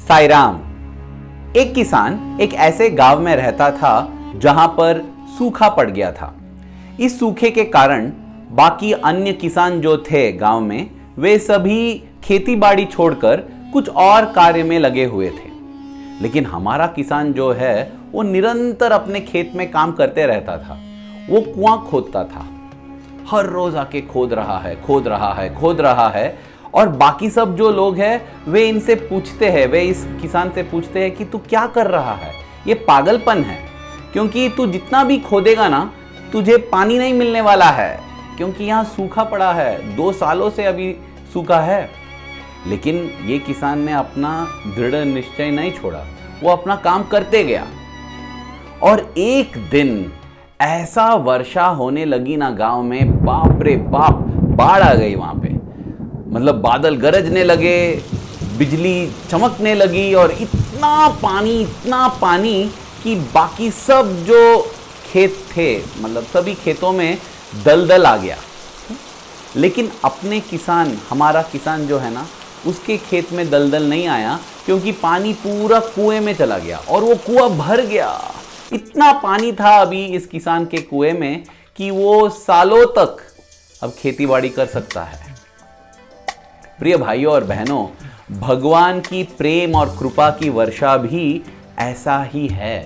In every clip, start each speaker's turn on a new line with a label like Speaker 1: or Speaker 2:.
Speaker 1: साईराम। एक किसान एक ऐसे गांव में रहता था जहां पर सूखा पड़ गया था। इस सूखे के कारण बाकी अन्य किसान जो थे गांव में, वे सभी खेती बाड़ी छोड़कर कुछ और कार्य में लगे हुए थे। लेकिन हमारा किसान जो है वो निरंतर अपने खेत में काम करते रहता था। वो कुआं खोदता था, हर रोज आके खोद रहा है और बाकी सब जो लोग हैं वे इनसे पूछते हैं, वे इस किसान से पूछते हैं कि तू क्या कर रहा है, ये पागलपन है, क्योंकि तू जितना भी खोदेगा ना तुझे पानी नहीं मिलने वाला है, क्योंकि यहाँ सूखा पड़ा है, 2 सालों से अभी सूखा है। लेकिन ये किसान ने अपना दृढ़ निश्चय नहीं छोड़ा, वो अपना काम करते गया। और एक दिन ऐसा वर्षा होने लगी ना गांव में, बाप रे बाप, बाढ़ आ गई वहां पे। मतलब बादल गरजने लगे, बिजली चमकने लगी और इतना पानी कि बाकी सब जो खेत थे, मतलब सभी खेतों में दलदल आ गया। लेकिन अपने किसान, हमारा किसान जो है ना, उसके खेत में दलदल नहीं आया, क्योंकि पानी पूरा कुएं में चला गया और वो कुआं भर गया। इतना पानी था अभी इस किसान के कुएं में कि वो सालों तक अब खेतीबाड़ी कर सकता है। प्रिय भाइयों और बहनों, भगवान की प्रेम और कृपा की वर्षा भी ऐसा ही है।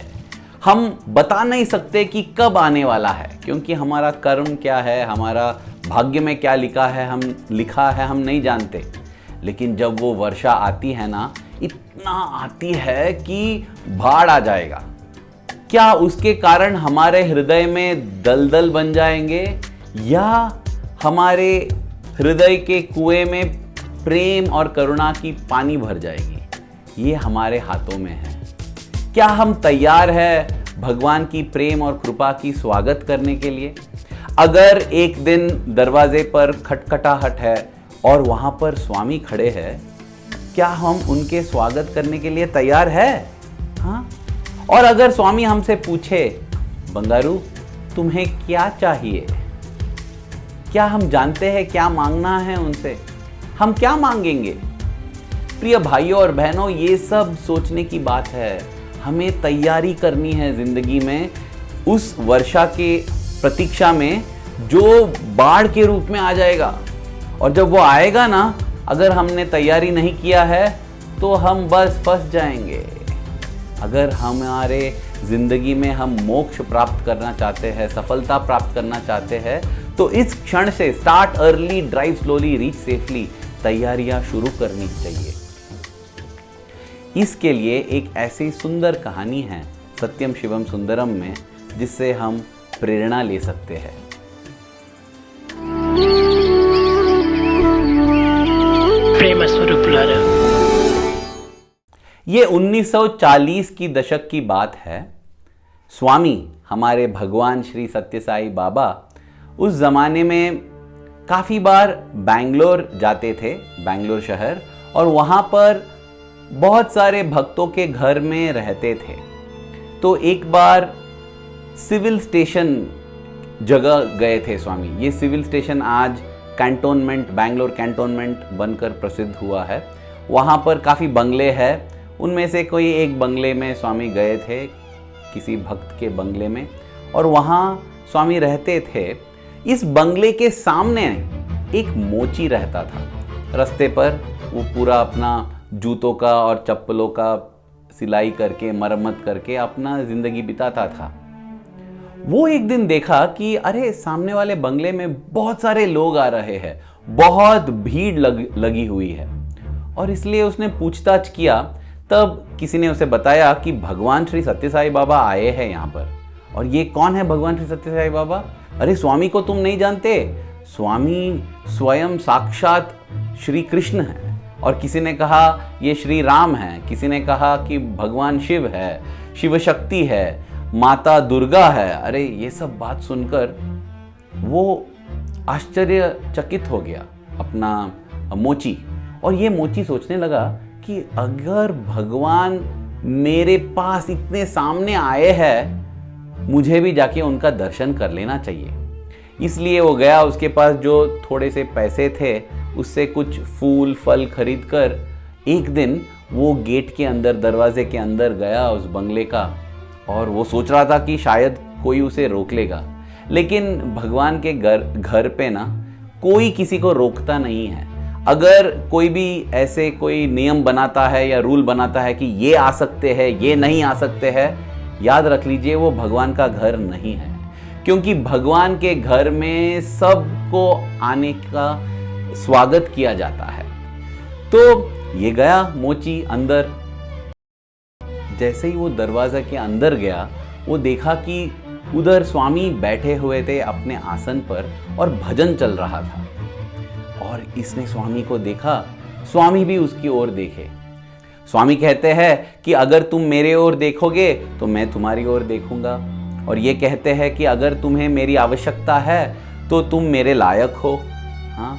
Speaker 1: हम बता नहीं सकते कि कब आने वाला है, क्योंकि हमारा कर्म क्या है, हमारा भाग्य में क्या लिखा है हम नहीं जानते। लेकिन जब वो वर्षा आती है ना, इतना आती है कि बाढ़ आ जाएगा। क्या उसके कारण हमारे हृदय में दलदल बन जाएंगे, या हमारे हृदय के कुएं में प्रेम और करुणा की पानी भर जाएगी, ये हमारे हाथों में है। क्या हम तैयार हैं भगवान की प्रेम और कृपा की स्वागत करने के लिए? अगर एक दिन दरवाजे पर खटखटाहट है और वहां पर स्वामी खड़े हैं, क्या हम उनके स्वागत करने के लिए तैयार है? हाँ? और अगर स्वामी हमसे पूछे, बंगारू तुम्हें क्या चाहिए, क्या हम जानते हैं क्या मांगना है उनसे? हम क्या मांगेंगे? प्रिय भाइयों और बहनों, ये सब सोचने की बात है। हमें तैयारी करनी है जिंदगी में उस वर्षा के प्रतीक्षा में जो बाढ़ के रूप में आ जाएगा। और जब वो आएगा ना, अगर हमने तैयारी नहीं किया है तो हम बस फंस जाएंगे। अगर हमारे जिंदगी में हम मोक्ष प्राप्त करना चाहते हैं, सफलता प्राप्त करना चाहते हैं, तो इस क्षण से start early, drive slowly, reach safely तैयारियां शुरू करनी चाहिए। इसके लिए एक ऐसी सुंदर कहानी है सत्यम शिवम सुंदरम में, जिससे हम प्रेरणा ले सकते हैं।
Speaker 2: प्रेम स्वरूप लारा।
Speaker 1: ये 1940 की दशक की बात है। स्वामी, हमारे भगवान श्री सत्य साई बाबा, उस जमाने में काफ़ी बार बैंगलोर जाते थे, बैंगलोर शहर, और वहाँ पर बहुत सारे भक्तों के घर में रहते थे। तो एक बार सिविल स्टेशन जगह गए थे स्वामी। ये सिविल स्टेशन आज कैंटोनमेंट, बैंगलोर कैंटोनमेंट बनकर प्रसिद्ध हुआ है। वहाँ पर काफ़ी बंगले हैं, उनमें से कोई एक बंगले में स्वामी गए थे, किसी भक्त के बंगले में, और वहाँ स्वामी रहते थे। इस बंगले के सामने एक मोची रहता था। रास्ते पर वो पूरा अपना जूतों का और चप्पलों का सिलाई करके, मरम्मत करके अपना जिंदगी बिताता था। वो एक दिन देखा कि अरे, सामने वाले बंगले में बहुत सारे लोग आ रहे हैं, बहुत भीड़ लगी हुई है। और इसलिए उसने पूछताछ किया। तब किसी ने उसे बताया कि भगवान श्री सत्य साई बाबा आए हैं यहाँ पर। और ये कौन है भगवान श्री सत्य साई बाबा? अरे, स्वामी को तुम नहीं जानते? स्वामी स्वयं साक्षात श्री कृष्ण है। और किसी ने कहा ये श्री राम है, किसी ने कहा कि भगवान शिव है, शिव शक्ति है, माता दुर्गा है। अरे, ये सब बात सुनकर वो आश्चर्यचकित हो गया, अपना मोची। और ये मोची सोचने लगा कि अगर भगवान मेरे पास इतने सामने आए हैं, मुझे भी जाके उनका दर्शन कर लेना चाहिए। इसलिए वो गया, उसके पास जो थोड़े से पैसे थे उससे कुछ फूल फल खरीद कर एक दिन वो गेट के अंदर, दरवाजे के अंदर गया उस बंगले का, और वो सोच रहा था कि शायद कोई उसे रोक लेगा। लेकिन भगवान के घर पे ना कोई किसी को रोकता नहीं है। अगर कोई भी ऐसे कोई नियम बनाता है या रूल बनाता है कि ये आ सकते हैं, ये नहीं आ सकते हैं, याद रख लीजिए वो भगवान का घर नहीं है। क्योंकि भगवान के घर में सबको आने का स्वागत किया जाता है। तो ये गया मोची अंदर। जैसे ही वो दरवाजा के अंदर गया, वो देखा कि उधर स्वामी बैठे हुए थे अपने आसन पर और भजन चल रहा था। और इसने स्वामी को देखा, स्वामी भी उसकी ओर देखे। स्वामी कहते हैं कि अगर तुम मेरे ओर देखोगे तो मैं तुम्हारी ओर देखूंगा, और ये कहते हैं कि अगर तुम्हें मेरी आवश्यकता है तो तुम मेरे लायक हो। हाँ,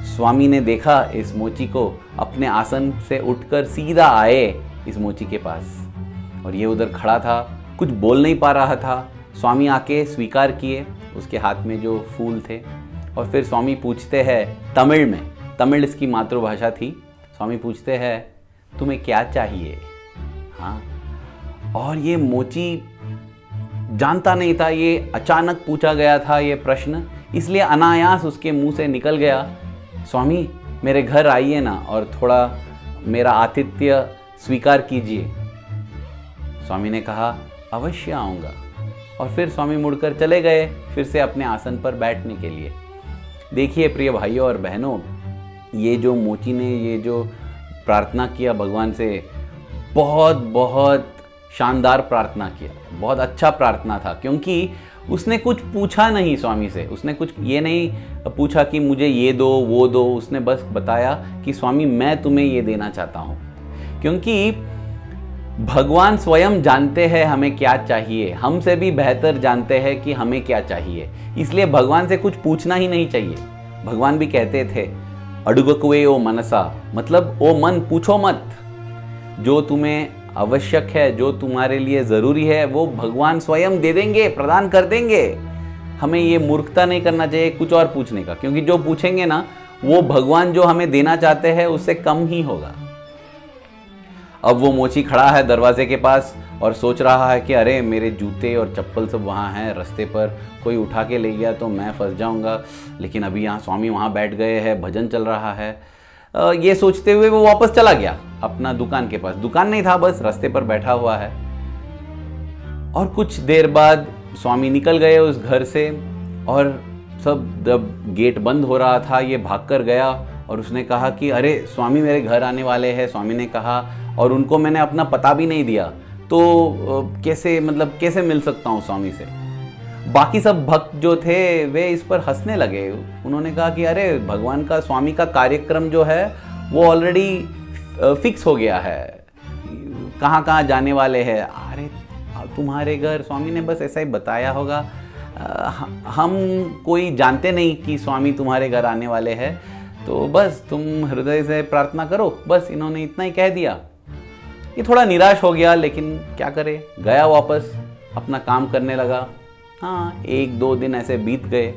Speaker 1: स्वामी ने देखा इस मोची को, अपने आसन से उठकर सीधा आए इस मोची के पास, और ये उधर खड़ा था, कुछ बोल नहीं पा रहा था। स्वामी आके स्वीकार किए उसके हाथ में जो फूल थे, और फिर स्वामी पूछते हैं तमिल में, तमिल इसकी मातृभाषा थी। स्वामी पूछते हैं तुम्हें क्या चाहिए। हाँ, और ये मोची जानता नहीं था, ये अचानक पूछा गया था ये प्रश्न, इसलिए अनायास उसके मुंह से निकल गया, स्वामी मेरे घर आइए ना और थोड़ा मेरा आतिथ्य स्वीकार कीजिए। स्वामी ने कहा अवश्य आऊँगा, और फिर स्वामी मुड़कर चले गए फिर से अपने आसन पर बैठने के लिए। देखिए प्रिय भाइयों और बहनों, ये जो मोची ने ये जो प्रार्थना किया भगवान से, बहुत बहुत शानदार प्रार्थना किया, बहुत अच्छा प्रार्थना था। क्योंकि उसने कुछ पूछा नहीं स्वामी से, उसने कुछ ये नहीं पूछा कि मुझे ये दो वो दो, उसने बस बताया कि स्वामी मैं तुम्हें ये देना चाहता हूँ। क्योंकि भगवान स्वयं जानते हैं हमें क्या चाहिए, हमसे भी बेहतर जानते हैं कि हमें क्या चाहिए, इसलिए भगवान से कुछ पूछना ही नहीं चाहिए। भगवान भी कहते थे अडुगकुए ओ मनसा, मतलब ओ मन पूछो मत, जो तुम्हें आवश्यक है, जो तुम्हारे लिए ज़रूरी है, वो भगवान स्वयं दे देंगे, प्रदान कर देंगे। हमें ये मूर्खता नहीं करना चाहिए कुछ और पूछने का, क्योंकि जो पूछेंगे ना वो भगवान जो हमें देना चाहते हैं उससे कम ही होगा। अब वो मोची खड़ा है दरवाजे के पास और सोच रहा है कि अरे मेरे जूते और चप्पल सब वहाँ हैं रास्ते पर, कोई उठा के ले गया तो मैं फंस जाऊँगा। लेकिन अभी यहाँ स्वामी वहाँ बैठ गए हैं, भजन चल रहा है। ये सोचते हुए वो वापस चला गया अपना दुकान के पास। दुकान नहीं था, बस रास्ते पर बैठा हुआ है। और कुछ देर बाद स्वामी निकल गए उस घर से, और सब जब गेट बंद हो रहा था ये भागकर गया और उसने कहा कि अरे स्वामी मेरे घर आने वाले हैं। स्वामी ने कहा, और उनको मैंने अपना पता भी नहीं दिया, तो कैसे मिल सकता हूँ स्वामी से। बाकी सब भक्त जो थे वे इस पर हंसने लगे। उन्होंने कहा कि अरे भगवान का, स्वामी का कार्यक्रम जो है वो ऑलरेडी फिक्स हो गया है, कहाँ कहाँ जाने वाले हैं। अरे तुम्हारे घर, स्वामी ने बस ऐसा ही बताया होगा, हम कोई जानते नहीं कि स्वामी तुम्हारे घर आने वाले हैं, तो बस तुम हृदय से प्रार्थना करो, बस इन्होंने इतना ही कह दिया। ये थोड़ा निराश हो गया, लेकिन क्या करे, गया वापस अपना काम करने लगा। हाँ, 1-2 दिन ऐसे बीत गए।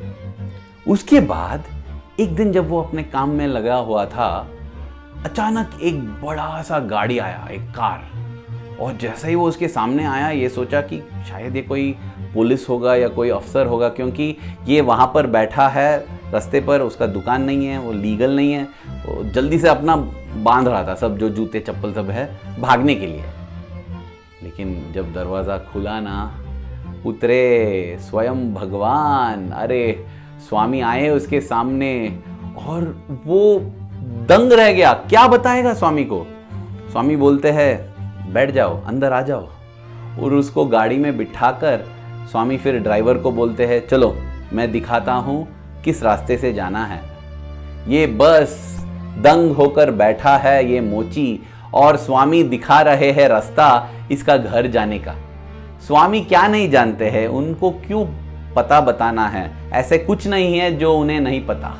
Speaker 1: उसके बाद एक दिन जब वो अपने काम में लगा हुआ था, अचानक एक बड़ा सा गाड़ी आया, एक कार, और जैसे ही वो उसके सामने आया ये सोचा कि शायद ये कोई पुलिस होगा या कोई अफसर होगा, क्योंकि ये वहाँ पर बैठा है रास्ते पर, उसका दुकान नहीं है, वो लीगल नहीं है। वो जल्दी से अपना बांध रहा था सब, जो जूते चप्पल सब है, भागने के लिए। लेकिन जब दरवाज़ा खुला ना, उतरे स्वयं भगवान। अरे स्वामी आए उसके सामने, और वो दंग रह गया, क्या बताएगा स्वामी को। स्वामी बोलते हैं बैठ जाओ, अंदर आ जाओ, और उसको गाड़ी में बिठाकर स्वामी फिर ड्राइवर को बोलते हैं चलो मैं दिखाता हूँ किस रास्ते से जाना है। ये बस दंग होकर बैठा है ये मोची, और स्वामी दिखा रहे हैं रास्ता इसका घर जाने का। स्वामी क्या नहीं जानते हैं, उनको क्यों पता बताना है, ऐसे कुछ नहीं है जो उन्हें नहीं पता।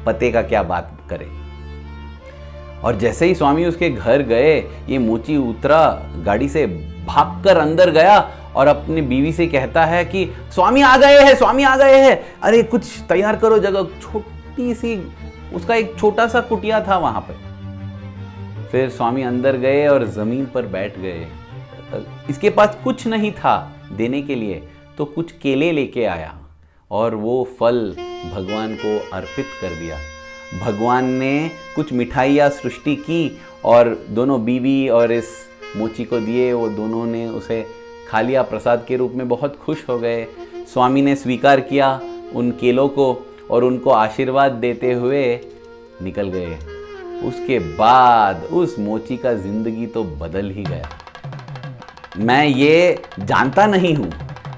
Speaker 1: पते का क्या बात करे। और जैसे ही स्वामी उसके घर गए, ये मोची उतरा गाड़ी से, भागकर अंदर गया और अपनी बीवी से कहता है कि स्वामी आ गए हैं, स्वामी आ गए हैं, अरे कुछ तैयार करो जगह। छोटी सी उसका एक छोटा सा कुटिया था वहां पे। फिर स्वामी अंदर गए और ज़मीन पर बैठ गए। इसके पास कुछ नहीं था देने के लिए, तो कुछ केले लेके आया और वो फल भगवान को अर्पित कर दिया। भगवान ने कुछ मिठाइयाँ सृष्टि की और दोनों बीवी और इस मोची को दिए। वो दोनों ने उसे खा लिया प्रसाद के रूप में, बहुत खुश हो गए। स्वामी ने स्वीकार किया उन केलों को और उनको आशीर्वाद देते हुए निकल गए। उसके बाद उस मोची का जिंदगी तो बदल ही गया। मैं ये जानता नहीं हूँ,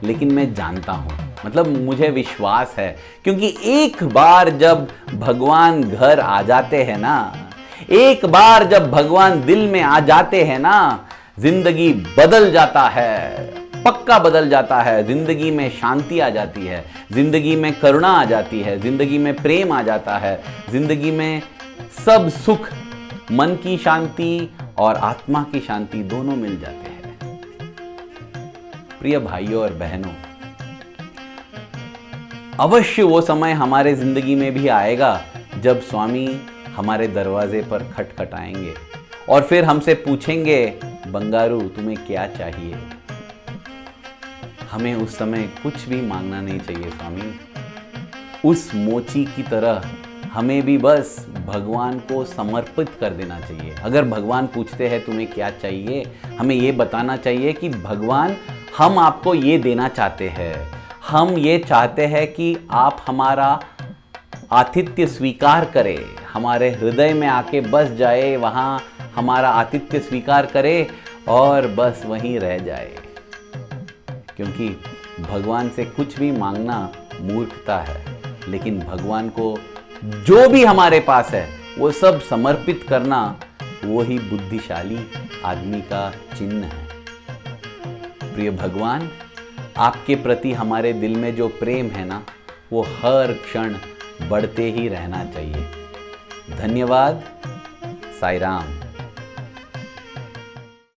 Speaker 1: लेकिन मैं जानता हूँ, मतलब मुझे विश्वास है, क्योंकि एक बार जब भगवान घर आ जाते हैं ना, एक बार जब भगवान दिल में आ जाते हैं ना, जिंदगी बदल जाता है, पक्का बदल जाता है। जिंदगी में शांति आ जाती है, जिंदगी में करुणा आ जाती है, जिंदगी में प्रेम आ जाता है, जिंदगी में सब सुख, मन की शांति और आत्मा की शांति दोनों मिल जाते हैं। प्रिय भाइयों और बहनों, अवश्य वो समय हमारे जिंदगी में भी आएगा जब स्वामी हमारे दरवाजे पर खटखटाएंगे और फिर हमसे पूछेंगे, बंगारू तुम्हें क्या चाहिए? हमें उस समय कुछ भी मांगना नहीं चाहिए स्वामी। उस मोची की तरह हमें भी बस भगवान को समर्पित कर देना चाहिए। अगर भगवान पूछते हैं तुम्हें क्या चाहिए, हमें ये बताना चाहिए कि भगवान हम आपको ये देना चाहते हैं। हम ये चाहते हैं कि आप हमारा आतिथ्य स्वीकार करें, हमारे हृदय में आके बस जाए, वहाँ हमारा आतिथ्य स्वीकार करे और बस वहीं रह जाए। क्योंकि भगवान से कुछ भी मांगना मूर्खता है, लेकिन भगवान को जो भी हमारे पास है वो सब समर्पित करना, वो ही बुद्धिशाली आदमी का चिन्ह है। प्रिय भगवान, आपके प्रति हमारे दिल में जो प्रेम है ना, वो हर क्षण बढ़ते ही रहना चाहिए। धन्यवाद। साईं राम।